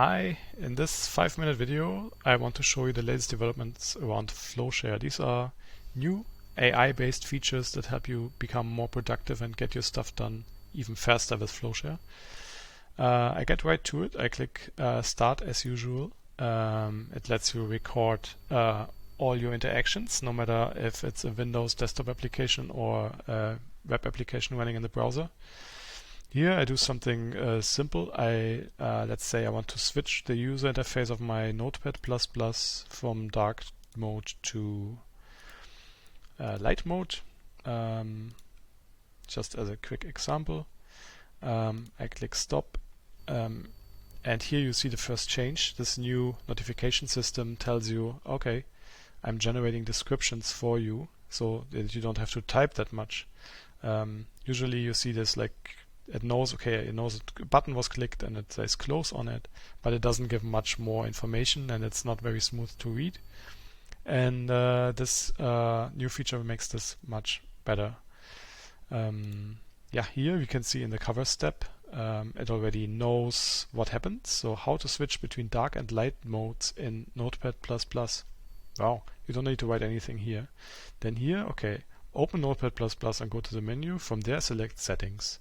Hi, in this 5-minute video I want to show you the latest developments around FlowShare. These are new AI-based features that help you become more productive and get your stuff done even faster with FlowShare. I get right to it. I click Start as usual. It lets you record all your interactions, no matter if it's a Windows desktop application or a web application running in the browser. Here I do something simple. Let's say I want to switch the user interface of my Notepad++ from dark mode to light mode. Just as a quick example, I click stop, and here you see the first change. This new notification system tells you, okay, I'm generating descriptions for you so that you don't have to type that much. Usually you see this like it knows a button was clicked and it says close on it, but it doesn't give much more information and it's not very smooth to read. And this new feature makes this much better. Here we can see in the cover step, it already knows what happens. So how to switch between dark and light modes in Notepad++. Wow, you don't need to write anything here. Then here, okay, open Notepad++ and go to the menu. From there, select Settings.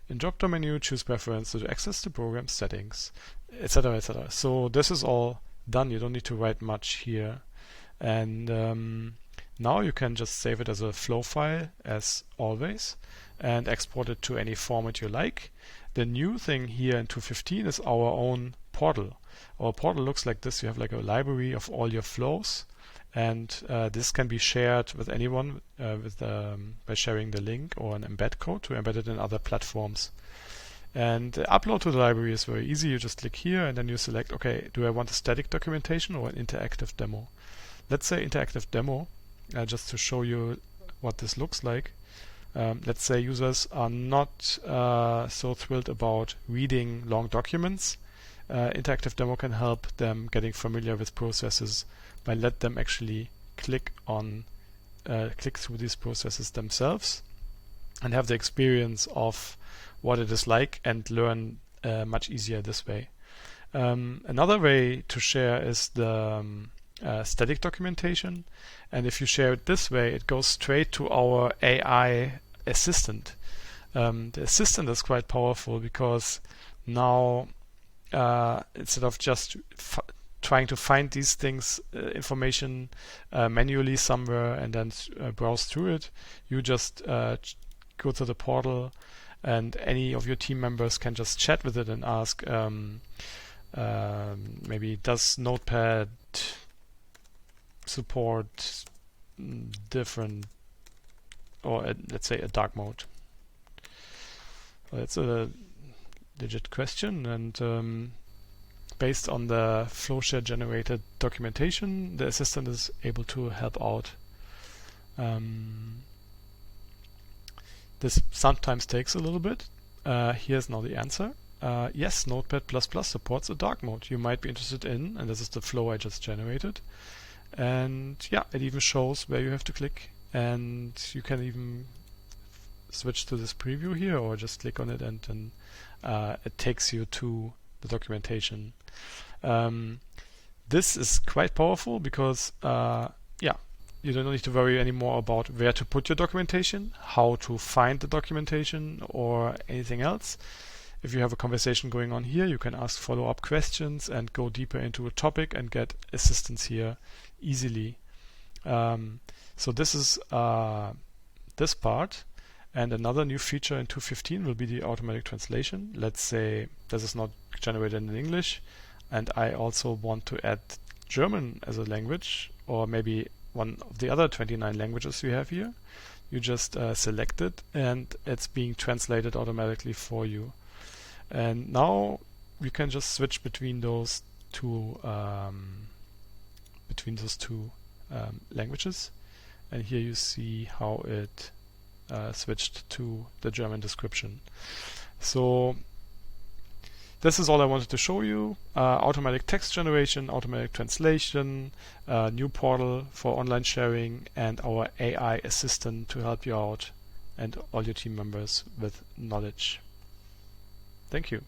In drop-down menu, choose Preference to access the program settings, etc., etc. So this is all done. You don't need to write much here. And now you can just save it as a flow file, as always, and export it to any format you like. The new thing here in 2.15 is our own portal. Our portal looks like this. You have like a library of all your flows. And this can be shared with anyone by sharing the link or an embed code to embed it in other platforms. And upload to the library is very easy. You just click here and then you select, okay, do I want a static documentation or an interactive demo? Let's say interactive demo, just to show you what this looks like. Let's say users are not so thrilled about reading long documents. Interactive demo can help them getting familiar with processes by let them actually click through these processes themselves and have the experience of what it is like and learn much easier this way. Another way to share is the static documentation, and if you share it this way, it goes straight to our AI assistant. The assistant is quite powerful because now instead of just trying to find these things, information manually somewhere and then browse through it, you just go to the portal and any of your team members can just chat with it and ask, maybe does Notepad support different, or let's say a dark mode? Well, it's a legit question, and based on the FlowShare generated documentation, the assistant is able to help out. This sometimes takes a little bit. Here's now the answer. Yes, Notepad++ supports a dark mode you might be interested in, and this is the flow I just generated. And yeah, it even shows where you have to click, and you can even switch to this preview here or just click on it and then it takes you to the documentation. This is quite powerful because you don't need to worry anymore about where to put your documentation, how to find the documentation or anything else. If you have a conversation going on here, you can ask follow-up questions and go deeper into a topic and get assistance here easily. So this is this part. And another new feature in 2.15 will be the automatic translation. Let's say this is not generated in English and I also want to add German as a language, or maybe one of the other 29 languages you have here. You just select it and it's being translated automatically for you. And now you can just switch between those two languages. And here you see how it switched to the German description. So this is all I wanted to show you. Automatic text generation, automatic translation, new portal for online sharing, and our AI assistant to help you out and all your team members with knowledge. Thank you.